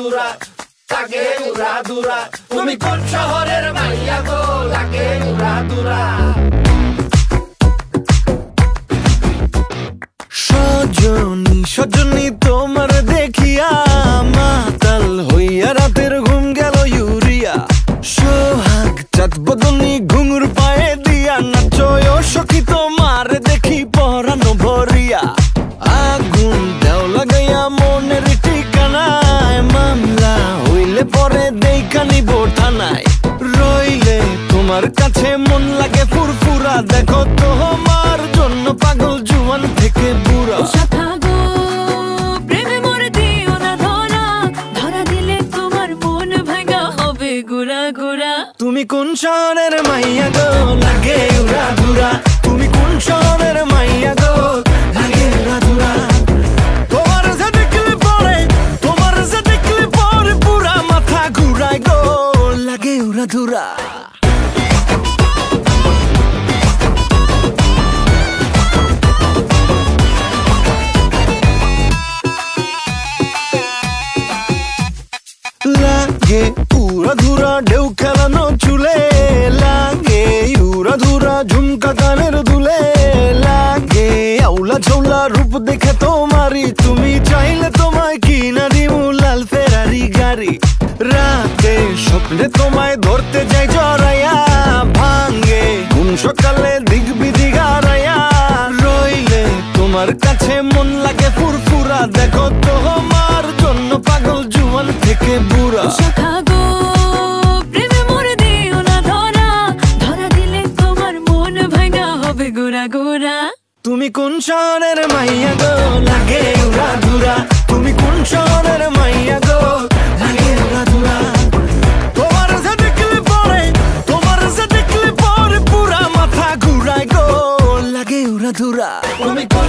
দুরা লাগে উড়া দুরা তুমি কোন শহরের মাইয়া গো লাগে উড়া দুরা সজনী সজনী তোমার দেখিয়া মাতাল হইয়া রাতের ঘুম গেল ইউরিয়া সোহাগ চাঁদ বদনী ঘুঙুর পায়ে দিয়া নাচয় সখী তোমার দেখি পরানো ভরিয়া আগুন দেও লাগাইয়া মনের ঠিকানায় মামলা হইলে পরে দেখা নিব থানায় রইলে তোমার কাছে মন লাগে ফুরফুরা দেখো তোমার জন্য পাগল জুয়ান থেকে বুড়া তুমি কোন শহরের মাইয়া গো লাগে উড়া ধুরা তুমি কোন শহরের মাইয়া গো লাগে উড়া ধুরা তোমার যে দেখলে পরে পুরা মাথা ঘুরায় গো লাগে উড়া ধুরা লাগে উড়া ধুরা ঢেউ খেলানো চুলে লাগে উড়া ধুরা ঝুমকা কানের দুলে লাগে আউলা ঝৌলা রূপ দেখে তোমারি তুমি চাইলে তোমায় কিনা দিমু লাল ফেরারি গাড়ি রাতে স্বপ্নে তোমায় ধরতে যাই জড়াইয়া ভাঙ্গে ঘুম সকালে দিক বিদিক হারাইয়া রইলে তোমার কাছে মন লাগে ফুরফুরা দেখো তোমার জন্য পাগল জুয়ান থেকে বুড়া তুমি কোন শহরের মাইয়া গো লাগে উড়া ধুরা তুমি কোন শহরের মাইয়া গো লাগে উড়া ধুরা তোমার যে দেখলে পরে পুরা মাথা ঘুরায় গো লাগে উড়া ধুরা তুমি কোন